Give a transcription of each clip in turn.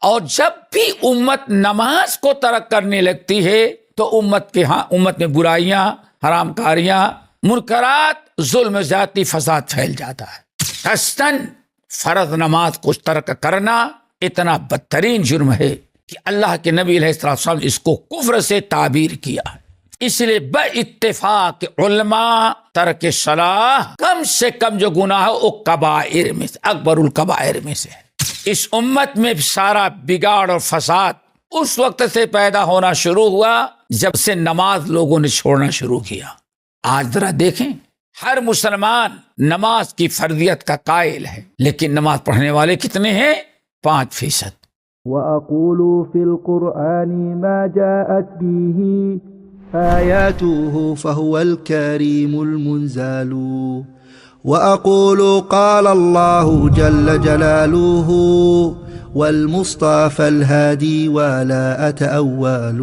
اور جب بھی امت نماز کو ترک کرنے لگتی ہے تو امت میں برائیاں، حرام کاریاں، منکرات، ظلم، زیادتی، فساد پھیل جاتا ہے۔ قصداً فرض نماز کو ترک کرنا اتنا بدترین جرم ہے کہ اللہ کے نبی علیہ السلام نے اس کو کفر سے تعبیر کیا ہے۔ اس لیے باتفاق علماء ترک صلاح کم سے کم جو گناہ ہے وہ کبائر میں سے، اکبر الکبائر میں سے ہے۔ اس امت میں سارا بگاڑ اور فساد اس وقت سے پیدا ہونا شروع ہوا جب سے نماز لوگوں نے چھوڑنا شروع کیا۔ آج ذرا دیکھیں، ہر مسلمان نماز کی فرضیت کا قائل ہے، لیکن نماز پڑھنے والے کتنے ہیں؟ 5%۔ وَأَقُولُ فِي الْقُرْآنِ مَا جَاءَتْ بِهِ آيَاتُهُ فَهُوَ الْكَرِيمُ الْمُنزَلُ وَأَقُولُ قَالَ اللَّهُ جَلَّ جَلَالُهُ وَالْمُصْطَفَى الْهَادِي وَلَا أَتَأَوَّلُ۔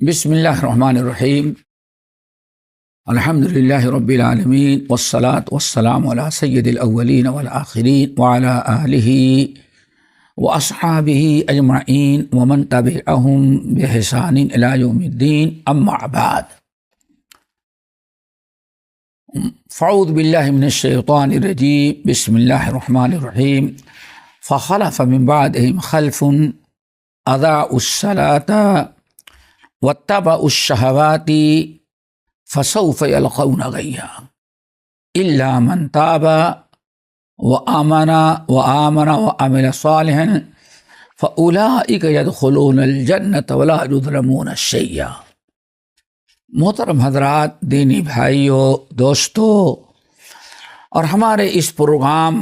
بسم اللہ الرحمن الرحیم، الحمد للہ رب العالمین، والصلاة والسلام علی سید الاولین والآخرین وعلی آلہ واصحابہ اجمعین ومن تبعہم بإحسان الی یوم الدین، اما بعد، فاعوذ باللہ من الشیطان الرجیم، بسم اللہ الرحمن الرحیم۔ فخلف من بعدہم خلف اضاعوا الصلاة واتبعوا الشہوات فسوف يلقون غیا الا من تاب وآمن وعمل صالحا فاولئک يدخلون الجنة ولا یظلمون شیئا۔ محترم حضرات، دینی بھائیوں، دوستوں، اور ہمارے اس پروگرام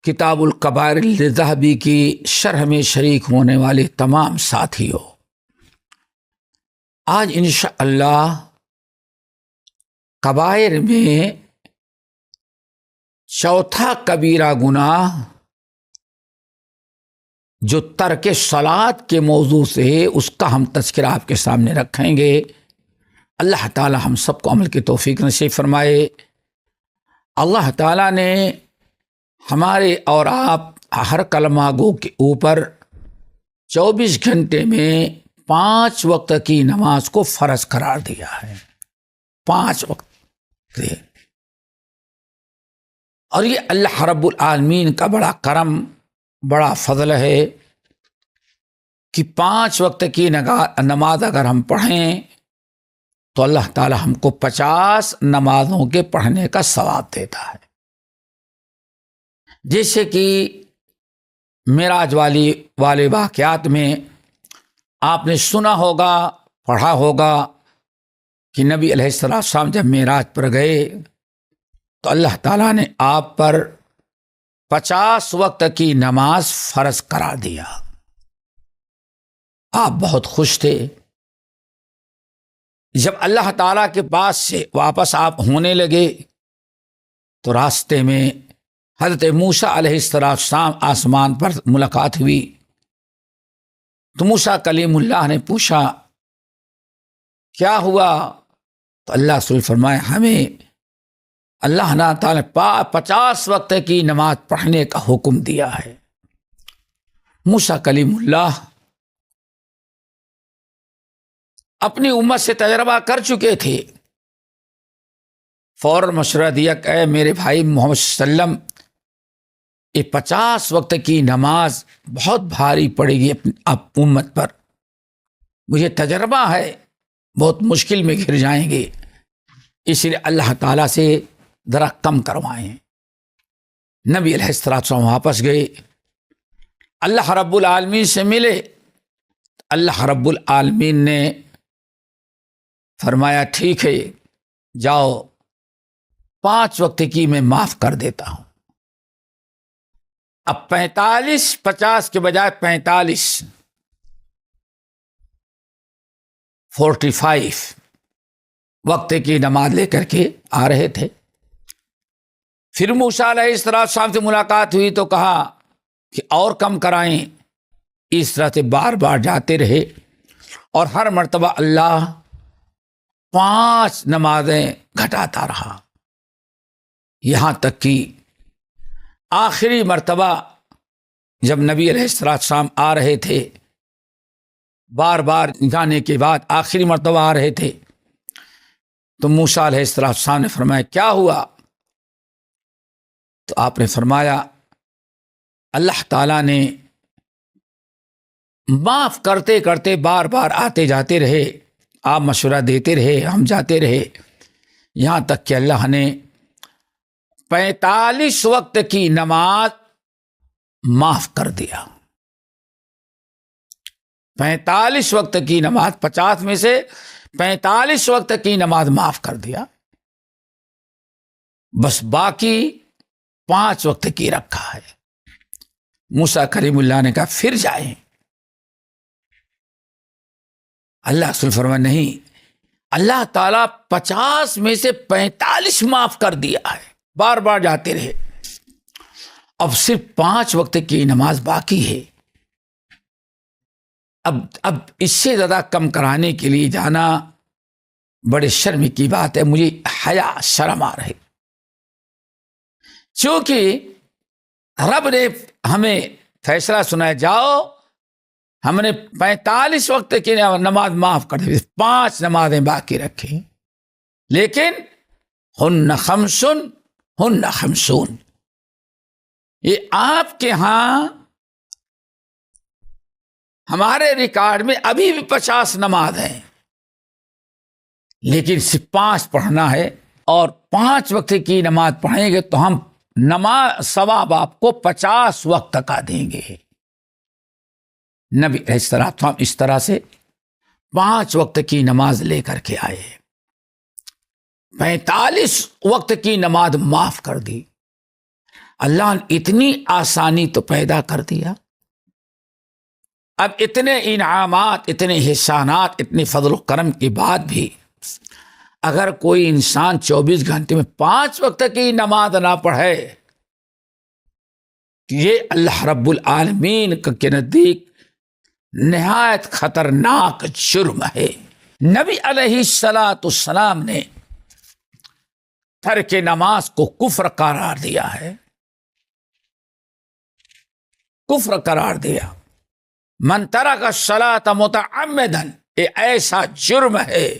کتاب الکبائر للذہبی کی شرح میں شریک ہونے والے تمام ساتھیوں، آج انشاءاللہ کبائر میں چوتھا کبیرہ گناہ جو ترک صلاۃ کے موضوع سے ہے، اس کا ہم تذکرہ آپ کے سامنے رکھیں گے۔ اللہ تعالی ہم سب کو عمل کی توفیق نصیب فرمائے۔ اللہ تعالی نے ہمارے اور آپ ہر کلمہ گو کے اوپر 24 گھنٹے میں 5 وقت کی نماز کو فرض قرار دیا ہے، 5 وقت سے۔ اور یہ اللہ رب العالمین کا بڑا کرم، بڑا فضل ہے کہ 5 وقت کی نماز اگر ہم پڑھیں تو اللہ تعالی ہم کو 50 نمازوں کے پڑھنے کا ثواب دیتا ہے۔ جیسے کہ معراج والے واقعات میں آپ نے سنا ہوگا، پڑھا ہوگا کہ نبی علیہ السلام جب معراج پر گئے تو اللہ تعالیٰ نے آپ پر 50 وقت کی نماز فرض قرار دیا۔ آپ بہت خوش تھے۔ جب اللہ تعالیٰ کے پاس سے واپس آپ ہونے لگے تو راستے میں حضرت موسیٰ علیہ السلام آسمان پر ملاقات ہوئی۔ تو موسیٰ کلیم اللہ نے پوچھا کیا ہوا؟ تو اللہ رسول فرمائے ہمیں اللہ تعالیٰ نے 50 وقت کی نماز پڑھنے کا حکم دیا ہے۔ موسیٰ کلیم اللہ اپنی امت سے تجربہ کر چکے تھے، فوراً مشورہ دیا کہ اے میرے بھائی محمد صلی اللہ علیہ وسلم، یہ 50 وقت کی نماز بہت بھاری پڑے گی اب امت پر، مجھے تجربہ ہے بہت مشکل میں گر جائیں گے، اس لیے اللہ تعالیٰ سے ذرا کم کروائیں۔ نبی علیہ السلام واپس گئے، اللہ رب العالمین سے ملے۔ اللہ رب العالمین نے فرمایا ٹھیک ہے، جاؤ 5 وقت کی میں معاف کر دیتا ہوں۔ اب 50 کے بجائے 45 وقت کی نماز لے کر کے آ رہے تھے۔ پھر موسیٰ علیہ السلام سے ملاقات ہوئی تو کہا کہ اور کم کرائیں۔ اس طرح سے بار بار جاتے رہے اور ہر مرتبہ اللہ 5 نمازیں گھٹاتا رہا، یہاں تک کہ آخری مرتبہ جب نبی علیہ السلام آ رہے تھے، بار بار جانے کے بعد آخری مرتبہ آ رہے تھے، تو موسیٰ علیہ السلام نے فرمایا کیا ہوا؟ تو آپ نے فرمایا اللہ تعالیٰ نے معاف کرتے کرتے بار بار آتے جاتے رہے، آپ مشورہ دیتے رہے، ہم جاتے رہے، یہاں تک کہ اللہ نے 45 وقت کی نماز معاف کر دیا۔ 45 وقت کی نماز، 50 میں سے 45 وقت کی نماز معاف کر دیا، بس باقی 5 وقت کی رکھا ہے۔ موسیٰ کلیم اللہ نے کہا پھر جائیں۔ اللہ رسول فرمایا نہیں، اللہ تعالیٰ 50 میں سے 45 معاف کر دیا ہے، بار بار جاتے رہے، اب صرف 5 وقت کی نماز باقی ہے۔ اب اس سے زیادہ کم کرانے کے لیے جانا بڑے شرم کی بات ہے، مجھے حیا شرم آ رہی، چونکہ رب نے ہمیں فیصلہ سنایا جاؤ، ہم نے 45 وقت کی نماز معاف کر دی، 5 نمازیں باقی رکھی، لیکن ہن خمسون، یہ آپ کے ہاں ہمارے ریکارڈ میں ابھی بھی 50 نماز ہیں، لیکن صرف 5 پڑھنا ہے، اور 5 وقت کی نماز پڑھیں گے تو ہم نماز ثواب آپ کو 50 وقت کا دیں گے۔ نبی علیہ السلام اس طرح سے 5 وقت کی نماز لے کر کے آئے، 45 وقت کی نماز معاف کر دی۔ اللہ نے اتنی آسانی تو پیدا کر دیا، اب اتنے انعامات، اتنے احسانات، اتنے فضل و کرم کے بعد بھی اگر کوئی انسان 24 گھنٹے میں 5 وقت کی نماز نہ پڑھے، یہ اللہ رب العالمین کے نزدیک نہایت خطرناک جرم ہے۔ نبی علیہ السلام نے ترک نماز کو کفر قرار دیا ہے، کفر قرار دیا۔ من ترک الصلاۃ متعمدا، یہ ایسا جرم ہے،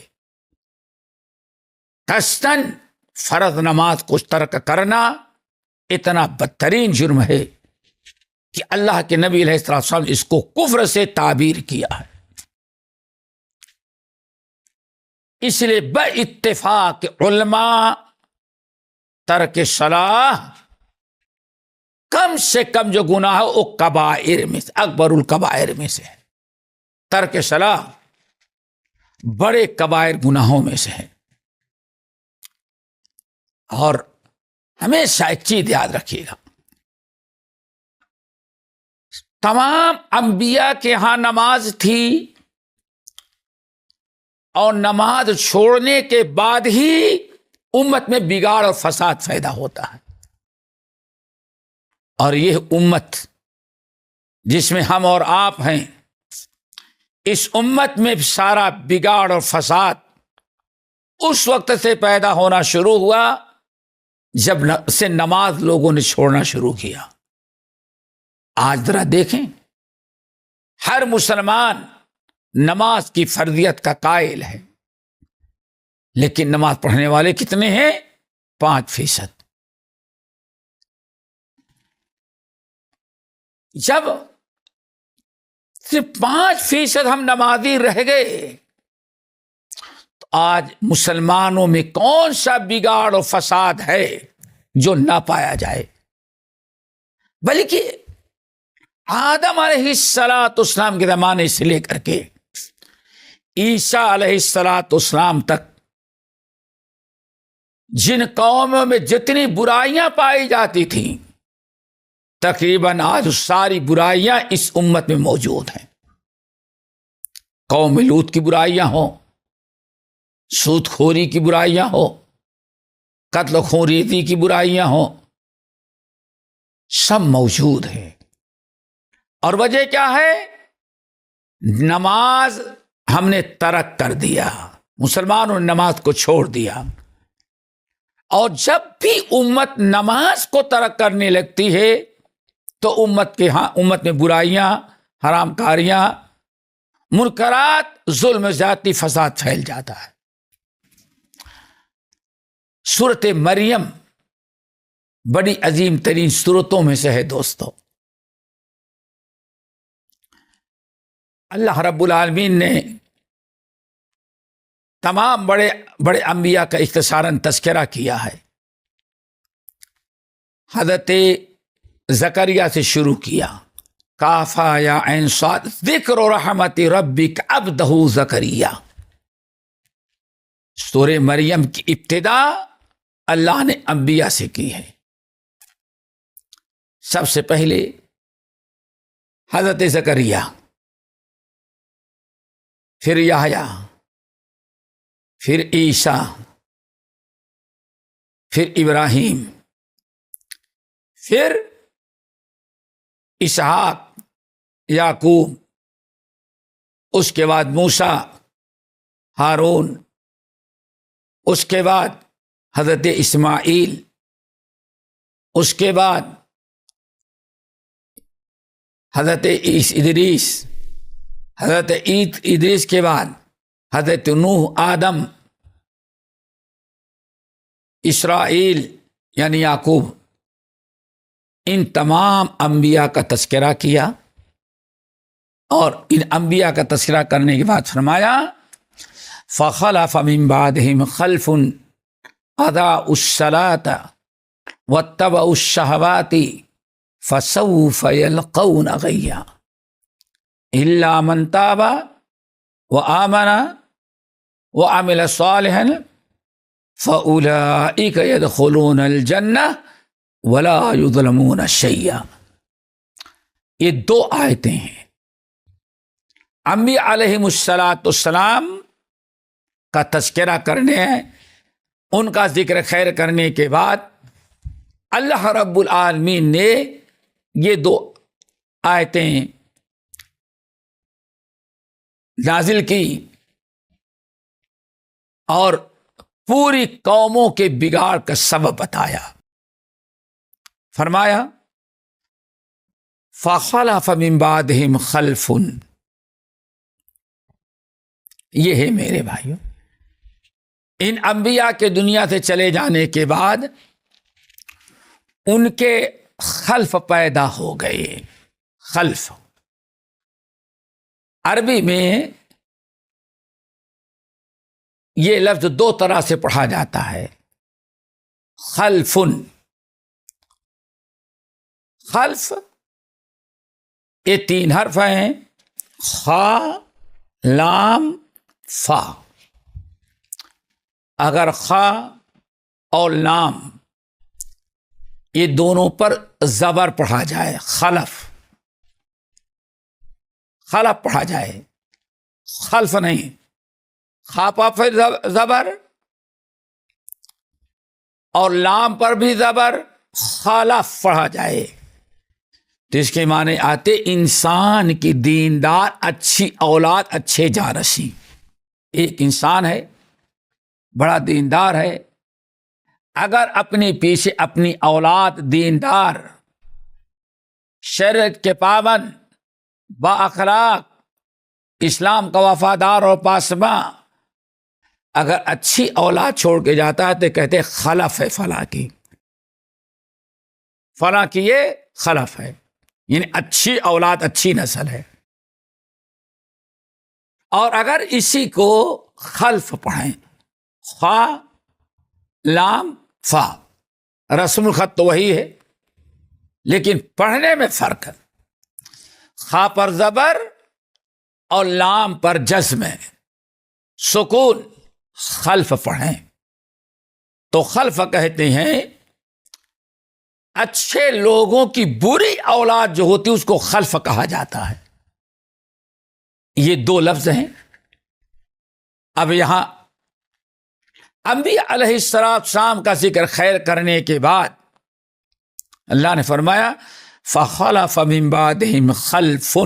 قصداً فرض نماز کو ترک کرنا اتنا بدترین جرم ہے کہ اللہ کے نبی علیہ السلام نے اس کو کفر سے تعبیر کیا ہے۔ اس لیے باتفاق علماء ترک صلاح کم سے کم جو گناہ ہے وہ کبائر میں سے، اکبر الکبائر میں سے ہے۔ ترک صلاح بڑے کبائر گناہوں میں سے ہے۔ اور ہمیشہ ایک چیز یاد رکھیے گا، تمام انبیاء کے ہاں نماز تھی، اور نماز چھوڑنے کے بعد ہی امت میں بگاڑ اور فساد پیدا ہوتا ہے، اور یہ امت جس میں ہم اور آپ ہیں، اس امت میں سارا بگاڑ اور فساد اس وقت سے پیدا ہونا شروع ہوا جب سے نماز لوگوں نے چھوڑنا شروع کیا۔ آج ذرا دیکھیں، ہر مسلمان نماز کی فرضیت کا قائل ہے، لیکن نماز پڑھنے والے کتنے ہیں؟ 5%۔ جب صرف 5% ہم نمازی رہ گئے تو آج مسلمانوں میں کون سا بگاڑ و فساد ہے جو نہ پایا جائے؟ بلکہ آدم علیہ السلام کے زمانے سے لے کر کے عیسیٰ علیہ السلام تک جن قوموں میں جتنی برائیاں پائی جاتی تھیں، تقریباً آج ساری برائیاں اس امت میں موجود ہیں۔ قوم لوط کی برائیاں ہوں، سود خوری کی برائیاں ہوں، قتل و خونریزی کی برائیاں ہوں، سب موجود ہیں۔ اور وجہ کیا ہے؟ نماز ہم نے ترک کر دیا، مسلمانوں نے نماز کو چھوڑ دیا، اور جب بھی امت نماز کو ترک کرنے لگتی ہے تو امت میں برائیاں، حرام کاریاں، منکرات، ظلم، زیادتی، فساد پھیل جاتا ہے۔ سورۃ مریم بڑی عظیم ترین سورتوں میں سے ہے دوستو۔ اللہ رب العالمین نے تمام بڑے بڑے انبیاء کا اختصاراً تذکرہ کیا ہے۔ حضرت زکریا سے شروع کیا، کافا یا عین صاد ذکر رحمت ربک عبدہ زکریا۔ سورہ مریم کی ابتدا اللہ نے انبیاء سے کی ہے۔ سب سے پہلے حضرت زکریا، پھر یحییٰ، پھر عیسیٰ، پھر ابراہیم، پھر اسحاق، یعقوب، اس کے بعد موسیٰ، ہارون، اس کے بعد حضرت اسماعیل، اس کے بعد حضرت ادریس، حضرت ادریس کے بعد حضرت نوح، آدم، اسرائیل یعنی یعقوب، ان تمام انبیاء کا تذکرہ کیا۔ اور ان انبیاء کا تذکرہ کرنے کے بعد فرمایا فخلف من بعدهم خلف اضاعوا الصلاة واتبعوا الشهوات فسوف يلقون غيا الا من تاب وآمن وعمل صالحا فأولئك يدخلون الجنة ولا يظلمون شيئا۔ یہ دو آیتیں ہیں۔ انبیاء علیہم السلام کا تذکرہ کرنے ہیں، ان کا ذکر خیر کرنے کے بعد اللہ رب العالمین نے یہ دو آیتیں نازل کی اور پوری قوموں کے بگاڑ کا سبب بتایا۔ فرمایا فخلف من بعدهم خلف، یہ ہے میرے بھائیوں، ان انبیاء کے دنیا سے چلے جانے کے بعد ان کے خلف پیدا ہو گئے۔ خلف عربی میں یہ لفظ دو طرح سے پڑھا جاتا ہے۔ خلفن، خلف یہ تین حرف ہیں، خا، لام، فا۔ اگر خا اور لام یہ دونوں پر زبر پڑھا جائے، خلف، خلف پڑھا جائے، خلف نہیں، خا پر زبر اور لام پر بھی زبر، خلف پڑھا جائے تو اس کے معنی آتے انسان کی دیندار اچھی اولاد، اچھے جانشین۔ ایک انسان ہے، بڑا دیندار ہے، اگر اپنے پیچھے اپنی اولاد دیندار، شریعت کے پابند، با اخلاق، اسلام کا وفادار اور پاسباں اگر اچھی اولاد چھوڑ کے جاتا ہے تو کہتے خلف ہے فلاں کی، فلاں کی یہ خلف ہے، یعنی اچھی اولاد، اچھی نسل ہے۔ اور اگر اسی کو خلف پڑھیں، خا، لام، فا، رسم الخط تو وہی ہے لیکن پڑھنے میں فرق ہے۔ خا پر زبر اور لام پر جزم ہے، سکون، خلف پڑھیں تو خلف کہتے ہیں اچھے لوگوں کی بری اولاد جو ہوتی اس کو خلف کہا جاتا ہے۔ یہ دو لفظ ہیں۔ اب یہاں انبیاء علیہ السلام کا ذکر خیر کرنے کے بعد اللہ نے فرمایا فخلف من بعدهم خلف۔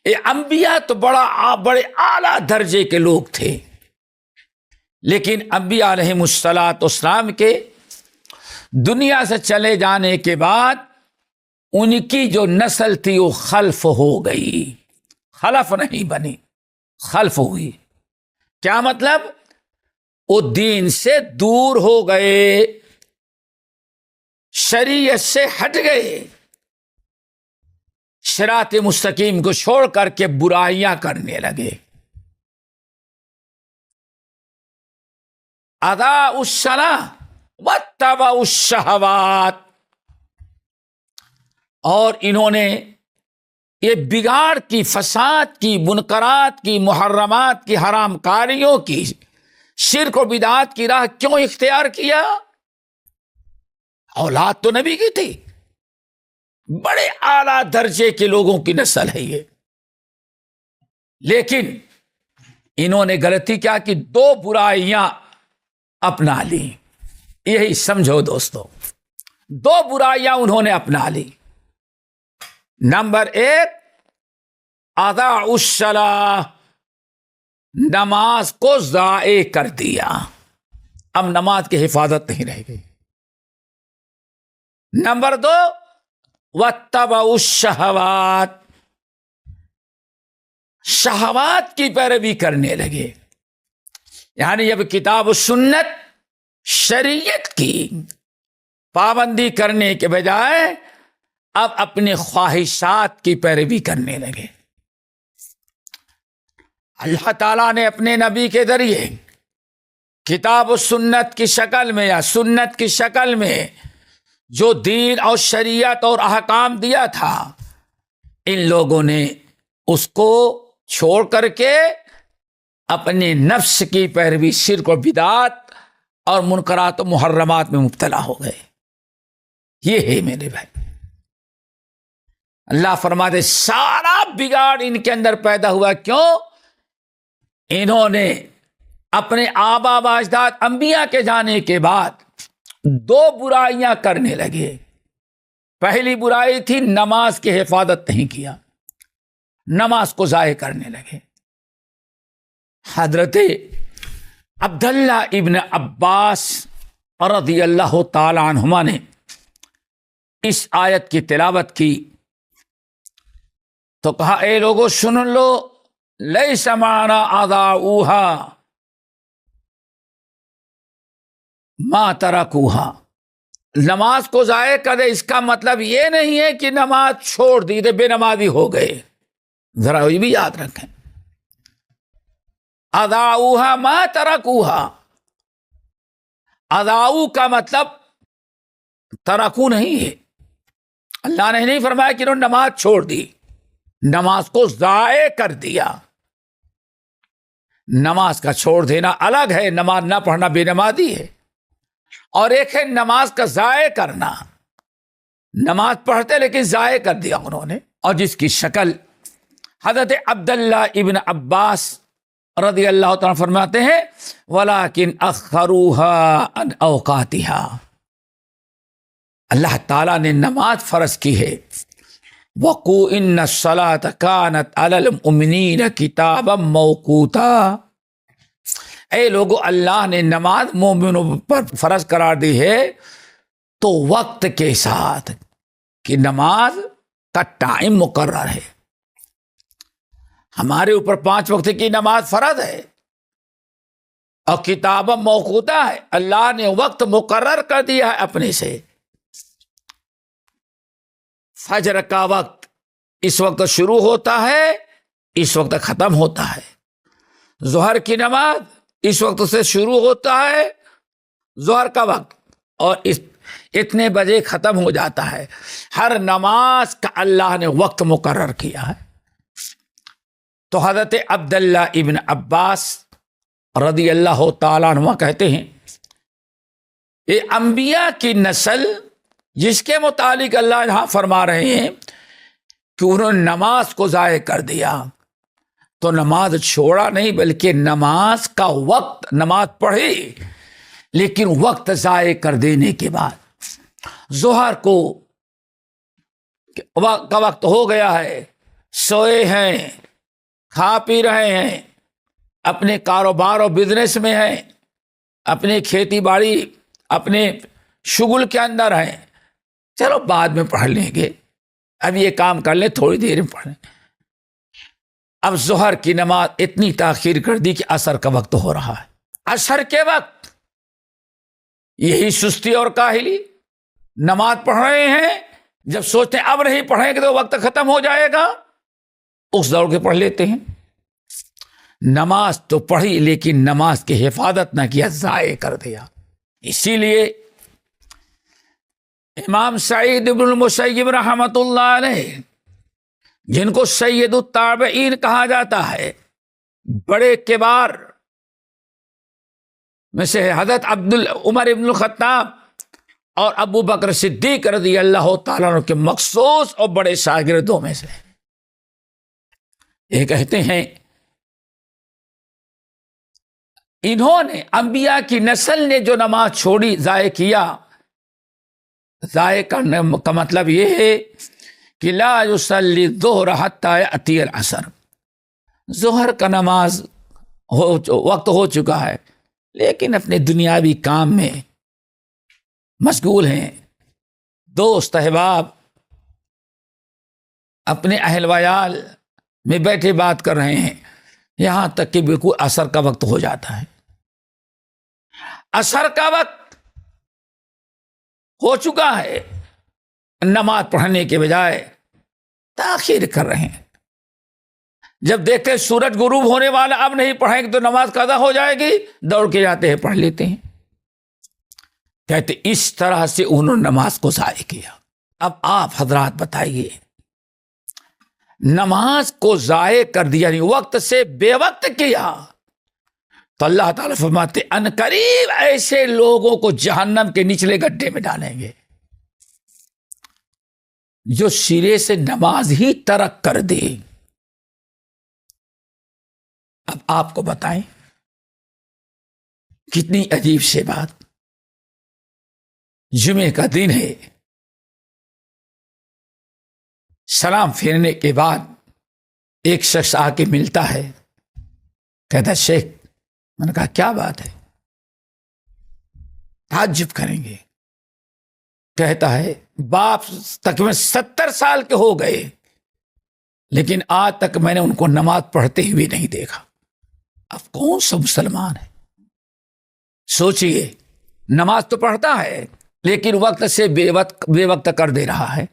یہ انبیاء تو بڑے اعلیٰ درجے کے لوگ تھے، لیکن انبیاء علیہم الصلاۃ والسلام کے دنیا سے چلے جانے کے بعد ان کی جو نسل تھی وہ خلف ہو گئی، خلف نہیں بنی، خلف ہوئی۔ کیا مطلب؟ وہ دین سے دور ہو گئے، شریعت سے ہٹ گئے، صراط مستقیم کو چھوڑ کر کے برائیاں کرنے لگے۔ اضاعوا الصلاۃ واتبعوا الشہوات، اور انہوں نے یہ بگاڑ کی، فساد کی، منکرات کی، محرمات کی، حرام کاریوں کی، شرک و بدعات کی راہ کیوں اختیار کیا؟ اولاد تو نبی کی تھی، بڑے اعلیٰ درجے کے لوگوں کی نسل ہے یہ، لیکن انہوں نے غلطی کیا کہ دو برائیاں اپنا لی۔ یہی سمجھو دوستو، دو برائیاں انہوں نے اپنا لی۔ نمبر ایک، اضاعوا الصلاۃ، نماز کو ضائع کر دیا، اب نماز کی حفاظت نہیں رہ گئی۔ نمبر دو، واتبعوا الشہوات، شہوات کی پیروی کرنے لگے، یعنی اب کتاب و سنت شریعت کی پابندی کرنے کے بجائے اب اپنے خواہشات کی پیروی کرنے لگے۔ اللہ تعالیٰ نے اپنے نبی کے ذریعے کتاب و سنت کی شکل میں یا سنت کی شکل میں جو دین اور شریعت اور احکام دیا تھا، ان لوگوں نے اس کو چھوڑ کر کے اپنے نفس کی پیروی، شرک و بدعات اور منکرات و محرمات میں مبتلا ہو گئے۔ یہ ہے میرے بھائی، اللہ فرماتے سارا بگاڑ ان کے اندر پیدا ہوا، کیوں؟ انہوں نے اپنے آبا و اجداد انبیاء کے جانے کے بعد دو برائیاں کرنے لگے۔ پہلی برائی تھی نماز کی حفاظت نہیں کیا، نماز کو ضائع کرنے لگے۔ حضرت عبداللہ ابن عباس رضی اللہ تعالی عنہما نے اس آیت کی تلاوت کی تو کہا، اے لوگو سن لو، لیس معنا اضاعوها ما ترکوها، نماز کو ضائع کر دے اس کا مطلب یہ نہیں ہے کہ نماز چھوڑ دی تو بے نمازی ہو گئے، ذرا یہ بھی یاد رکھیں۔ اضاعوها ما ترکوها، اضاعو کا مطلب ترکو نہیں ہے، اللہ نے نہیں فرمایا کہ انہوں نے نماز چھوڑ دی، نماز کو ضائع کر دیا۔ نماز کا چھوڑ دینا الگ ہے، نماز نہ پڑھنا بے نمازی ہے، اور ایک ہے نماز کا ضائع کرنا، نماز پڑھتے لیکن ضائع کر دیا انہوں نے، اور جس کی شکل حضرت عبداللہ ابن عباس رضی اللہ تعالیٰ فرماتے ہیں، وَلَكِنْ أَخَّرُوهَا عَنْ أَوْقَاتِهَا، اللہ تعالیٰ نے نماز فرض کی ہے، وَقُوا إِنَّ الصَّلَاةَ كَانَتْ عَلَى الْمُؤْمِنِينَ كِتَابًا مَوْقُوتًا، اے لوگو اللہ نے نماز مومنوں پر فرض قرار دی ہے تو وقت کے ساتھ، کہ نماز کا ٹائم مقرر ہے۔ ہمارے اوپر 5 وقت کی نماز فرض ہے اور کتاب موقوتا ہے، اللہ نے وقت مقرر کر دیا ہے اپنے سے۔ فجر کا وقت اس وقت شروع ہوتا ہے، اس وقت ختم ہوتا ہے، ظہر کی نماز اس وقت سے شروع ہوتا ہے، ظہر کا وقت، اور اتنے بجے ختم ہو جاتا ہے۔ ہر نماز کا اللہ نے وقت مقرر کیا ہے۔ تو حضرت عبداللہ ابن عباس رضی اللہ تعالیٰ عنہ کہتے ہیں، یہ انبیاء کی نسل جس کے متعلق اللہ یہاں فرما رہے ہیں کہ انہوں نے نماز کو ضائع کر دیا، تو نماز چھوڑا نہیں بلکہ نماز کا وقت، نماز پڑھی لیکن وقت ضائع کر دینے کے بعد، ظہر کو کا وقت ہو گیا ہے، سوئے ہیں، کھا پی رہے ہیں، اپنے کاروبار اور بزنس میں ہیں، اپنے کھیتی باڑی اپنے شغل کے اندر ہیں، چلو بعد میں پڑھ لیں گے، اب یہ کام کر لیں، تھوڑی دیر میں پڑھ لیں۔ اب ظہر کی نماز اتنی تاخیر کر دی کہ عصر کا وقت ہو رہا ہے۔ عصر کے وقت یہی سستی اور کاہلی، نماز پڑھ رہے ہیں، جب سوچتے ہیں اب نہیں پڑھیں گے تو وقت ختم ہو جائے گا، اس دوڑ کے پڑھ لیتے ہیں۔ نماز تو پڑھی لیکن نماز کی حفاظت نہ کیا، ضائع کر دیا۔ اسی لیے امام سعید بن المسیب رحمۃ اللہ علیہ، جن کو سید التابعین کہا جاتا ہے، بڑے کبار میں سے حضرت عمر ابن الخطاب اور ابو بکر صدیق رضی اللہ تعالیٰ عنہ کے مخصوص اور بڑے شاگردوں میں سے، یہ کہتے ہیں انہوں نے انبیاء کی نسل نے جو نماز چھوڑی، ضائع کیا، ضائع کرنے کا مطلب یہ ہے کہ لا یصلی الظہر حتی یأتی العصر، ظہر کا نماز وقت ہو چکا ہے لیکن اپنے دنیاوی کام میں مشغول ہیں، دوست احباب اپنے اہل ویال میں بیٹھے بات کر رہے ہیں، یہاں تک کہ بالکل عصر کا وقت ہو جاتا ہے۔ عصر کا وقت ہو چکا ہے، نماز پڑھنے کے بجائے تاخیر کر رہے ہیں۔ جب دیکھتے ہیں سورج غروب ہونے والا، اب نہیں پڑھیں گے تو نماز قضا ہو جائے گی، دوڑ کے جاتے ہیں پڑھ لیتے ہیں۔ کہتے اس طرح سے انہوں نے نماز کو ضائع کیا۔ اب آپ حضرات بتائیے، نماز کو ضائع کر دیا، یعنی وقت سے بے وقت کیا، تو اللہ تعالیٰ فرماتے ان قریب ایسے لوگوں کو جہنم کے نچلے گڈھے میں ڈالیں گے جو سرے سے نماز ہی ترک کر دے۔ اب آپ کو بتائیں کتنی عجیب سی بات، جمعے کا دن ہے، سلام پھیرنے کے بعد ایک شخص آ کے ملتا ہے، کہتا ہے شیخ، میں نے کہا کیا بات ہے؟ تعجب کریں گے، کہتا ہے باپ تقریباً 70 سال کے ہو گئے لیکن آج تک میں نے ان کو نماز پڑھتے ہوئے نہیں دیکھا۔ اب کون سا مسلمان ہے؟ سوچئے، نماز تو پڑھتا ہے لیکن وقت سے بے وقت کر دے رہا ہے،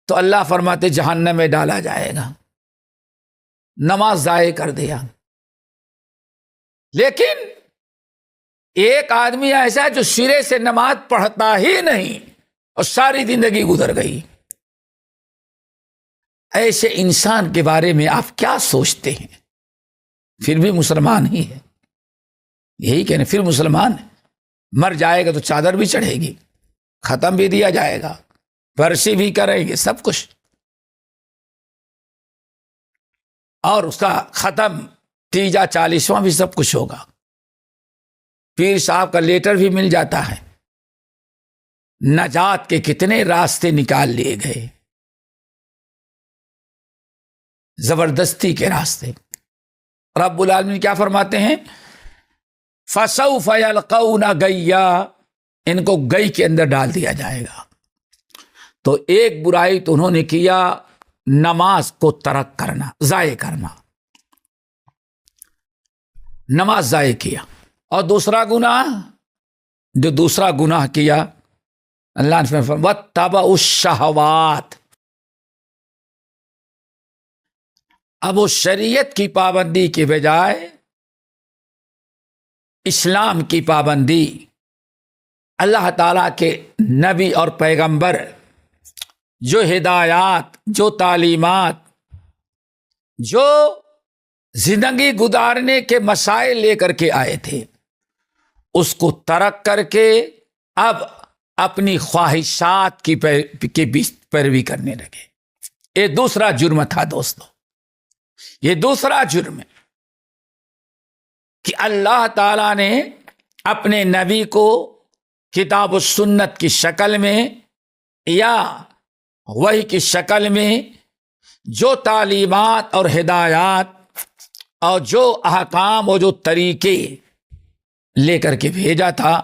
تو اللہ فرماتے جہنم میں ڈالا جائے گا، نماز ضائع کر دیا۔ لیکن ایک آدمی ایسا ہے جو سرے سے نماز پڑھتا ہی نہیں اور ساری زندگی گزر گئی، ایسے انسان کے بارے میں آپ کیا سوچتے ہیں؟ پھر بھی مسلمان ہی ہے، یہی کہنے پھر مسلمان ہے، مر جائے گا تو چادر بھی چڑھے گی، ختم بھی دیا جائے گا، برسی بھی کریں گے، سب کچھ، اور اس کا ختم تیجا 40واں بھی سب کچھ ہوگا، پیر صاحب کا لیٹر بھی مل جاتا ہے۔ نجات کے کتنے راستے نکال لیے گئے، زبردستی کے راستے۔ رب العالمین کیا فرماتے ہیں؟ فَسَوْفَ يَلْقَوْنَ غَيًّا، ان کو گئی کے اندر ڈال دیا جائے گا۔ تو ایک برائی تو انہوں نے کیا، نماز کو ترک کرنا، ضائع کرنا، نماز ضائع کیا، اور دوسرا گناہ، جو دوسرا گناہ کیا اللہ نے فرمایا وَاتَّبَعُوا الشَّهَوَاتِ، اب وہ شریعت کی پابندی کے بجائے اسلام کی پابندی، اللہ تعالیٰ کے نبی اور پیغمبر جو ہدایات، جو تعلیمات، جو زندگی گزارنے کے مسائل لے کر کے آئے تھے، اس کو ترک کر کے اب اپنی خواہشات کی پیروی کرنے لگے۔ یہ دوسرا جرم تھا دوستو، یہ دوسرا جرم ہے کہ اللہ تعالیٰ نے اپنے نبی کو کتاب و سنت کی شکل میں یا وحی کی شکل میں جو تعلیمات اور ہدایات اور جو احکام اور جو طریقے لے کر کے بھیجا تھا،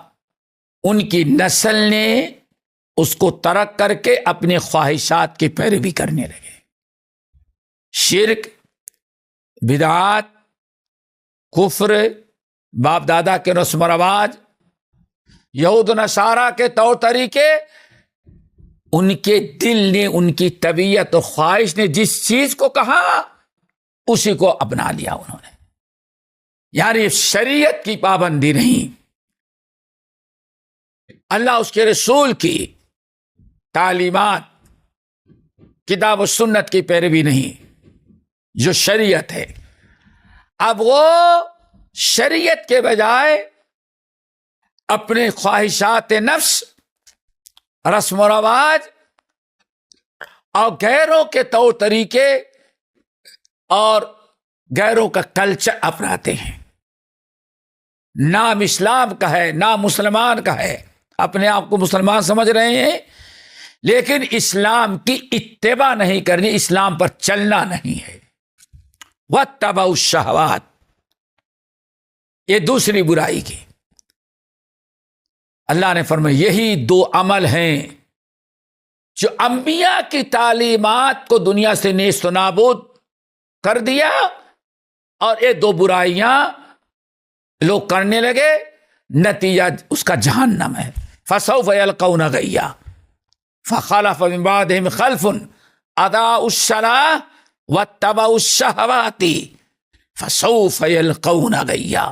ان کی نسل نے اس کو ترک کر کے اپنے خواہشات کی پیروی کرنے لگے۔ شرک، بدعات، کفر، باپ دادا کے رسم و رواج، یہود و نصارہ کے طور طریقے، ان کے دل نے، ان کی طبیعت و خواہش نے جس چیز کو کہا اسی کو اپنا لیا انہوں نے۔ یعنی شریعت کی پابندی نہیں، اللہ اس کے رسول کی تعلیمات، کتاب و سنت کی پیروی نہیں، جو شریعت ہے۔ اب وہ شریعت کے بجائے اپنے خواہشات نفس، رسم و رواج اور غیروں کے طور طریقے اور غیروں کا کلچر اپناتے ہیں۔ نام اسلام کا ہے، نام مسلمان کا ہے، اپنے آپ کو مسلمان سمجھ رہے ہیں، لیکن اسلام کی اتباع نہیں کرنی، اسلام پر چلنا نہیں ہے۔ واتبعوا الشہوات، یہ دوسری برائی کی۔ اللہ نے فرمایا یہی دو عمل ہیں جو انبیاء کی تعلیمات کو دنیا سے نیست و نابود کر دیا، اور یہ دو برائیاں لوگ کرنے لگے، نتیجہ اس کا جہنم ہے۔ فسوف یلقون غیا فخلف من بعدهم خلف اضاعوا الصلاۃ واتبعوا الشہوات فسوف یلقون غیا۔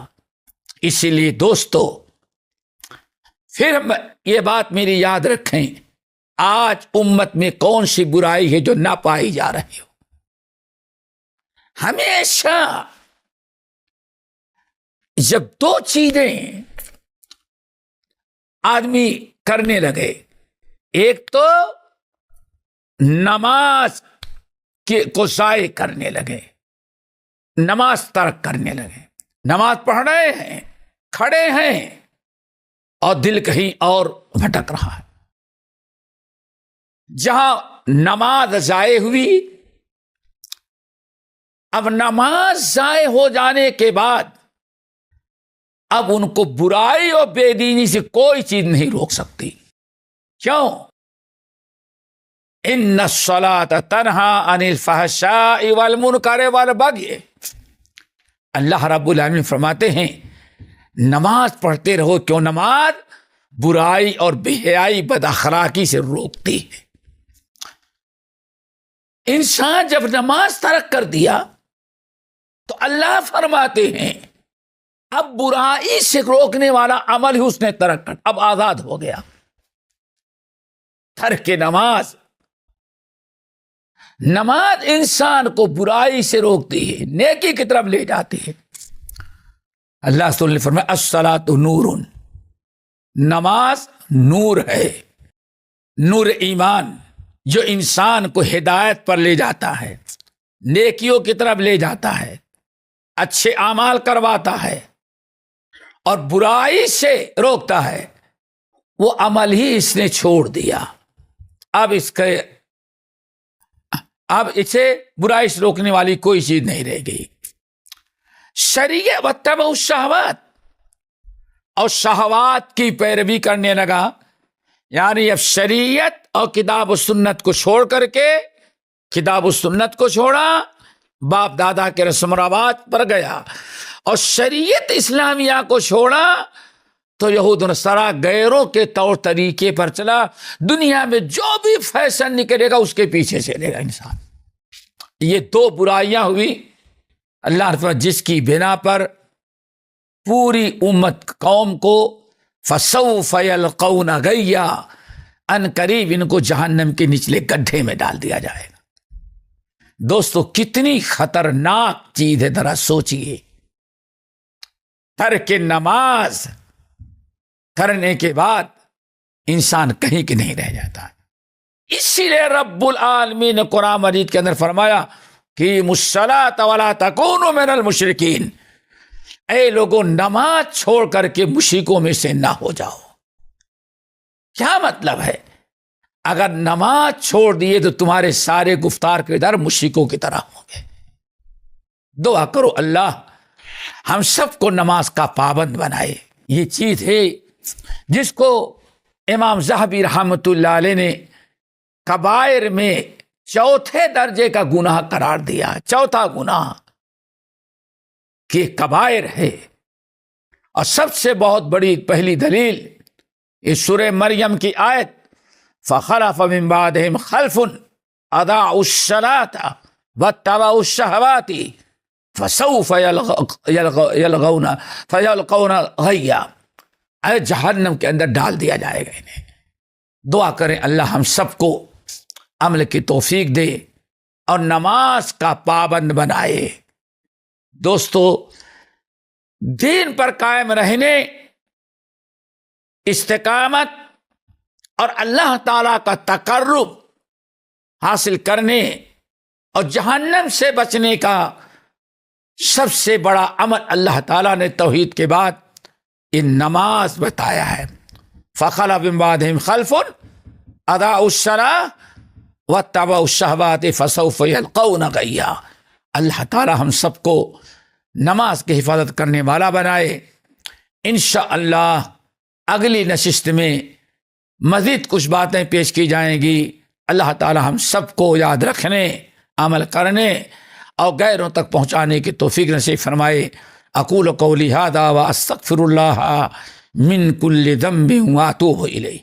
اسی لیے دوستو، پھر یہ بات میری یاد رکھیں، آج امت میں کون سی برائی ہے جو نہ پائی جا رہی ہو؟ ہمیشہ جب دو چیزیں آدمی کرنے لگے، ایک تو نماز کو ضائع کرنے لگے، نماز ترک کرنے لگے، نماز پڑھ رہے ہیں، کھڑے ہیں، اور دل کہیں اور بھٹک رہا ہے۔ جہاں نماز ضائع ہوئی، اب نماز ضائع ہو جانے کے بعد اب ان کو برائی اور بے دینی سے کوئی چیز نہیں روک سکتی۔ کیوں؟ ان الصلاۃ تنہی عن الفحشاء والمنکر والبغی، اللہ رب العالمین فرماتے ہیں نماز پڑھتے رہو، کیوں؟ نماز برائی اور بے حیائی، بد اخلاقی سے روکتی ہے۔ انسان جب نماز ترک کر دیا تو اللہ فرماتے ہیں اب برائی سے روکنے والا عمل ہی اس نے ترک کر، اب آزاد ہو گیا۔ ترک نماز، نماز انسان کو برائی سے روکتی ہے، نیکی کی طرف لے جاتی ہے۔ اللہ تعالی نے فرمایا الصلاۃ نور، نماز نور ہے، نور ایمان جو انسان کو ہدایت پر لے جاتا ہے، نیکیوں کی طرف لے جاتا ہے، اچھے اعمال کرواتا ہے اور برائی سے روکتا ہے۔ وہ عمل ہی اس نے چھوڑ دیا، اب اسے برائی سے روکنے والی کوئی چیز نہیں رہ گئی۔ شریعت واتبعوا الشہوات، اور شہوات کی پیروی کرنے لگا، یعنی اب شریعت اور کتاب و سنت کو چھوڑ کر کے، کتاب و سنت کو چھوڑا، باپ دادا کے رسم و رواج پر گیا، اور شریعت اسلامیہ کو چھوڑا تو یہود و نصارہ غیروں کے طور طریقے پر چلا۔ دنیا میں جو بھی فیشن نکلے گا اس کے پیچھے چلے گا انسان۔ یہ دو برائیاں ہوئی، اللہ نے فرمایا جس کی بنا پر پوری امت قوم کو فسوف یلقون غیا، ان قریب ان کو جہنم کے نچلے گڈھے میں ڈال دیا جائے گا۔ دوستو کتنی خطرناک چیز ہے، ذرا سوچئے۔ ترک نماز کرنے کے بعد انسان کہیں کہ نہیں رہ جاتا۔ اسی لیے رب العالمین نے قرآن مجید کے اندر فرمایا کہ الصلاۃ ولا تکونوا من المشرکین، اے لوگوں نماز چھوڑ کر کے مشرکوں میں سے نہ ہو جاؤ۔ کیا مطلب ہے؟ اگر نماز چھوڑ دیے تو تمہارے سارے گفتار کردار مشرکوں کی طرح ہوں گے۔ دعا کرو اللہ ہم سب کو نماز کا پابند بنائے، یہ چیز ہے جس کو امام ذہبی رحمۃ اللہ علیہ نے کبائر میں چوتھے درجے کا گناہ قرار دیا. چوتھا گناہ کہ کبائر ہے. اور سب سے بہت بڑی پہلی دلیل اس سورہ مریم کی آیت فخلف من بعدہم خلف اضاعوا الصلاۃ واتبعوا الشہوات فسوف یلقون غیا. اے جہنم کے اندر ڈال دیا جائے گا انہیں. دعا کریں اللہ ہم سب کو عمل کی توفیق دے اور نماز کا پابند بنائے. دوستو دین پر قائم رہنے، استقامت اور اللہ تعالیٰ کا تقرب حاصل کرنے اور جہنم سے بچنے کا سب سے بڑا عمل اللہ تعالیٰ نے توحید کے بعد ان نماز بتایا ہے. فخلف من بعدہم خلف اضاعوا الصلاۃ واتبعوا الشہوات فسوف یلقون غیا. اللہ تعالیٰ ہم سب کو نماز کی حفاظت کرنے والا بنائے. انشاءاللہ اگلی نشست میں مزید کچھ باتیں پیش کی جائیں گی. اللہ تعالیٰ ہم سب کو یاد رکھنے، عمل کرنے اور غیروں تک پہنچانے کی توفیق نصیب فرمائے. اقول قولی ھذا واستغفر اللہ من کل ذنب واتوب الیہ.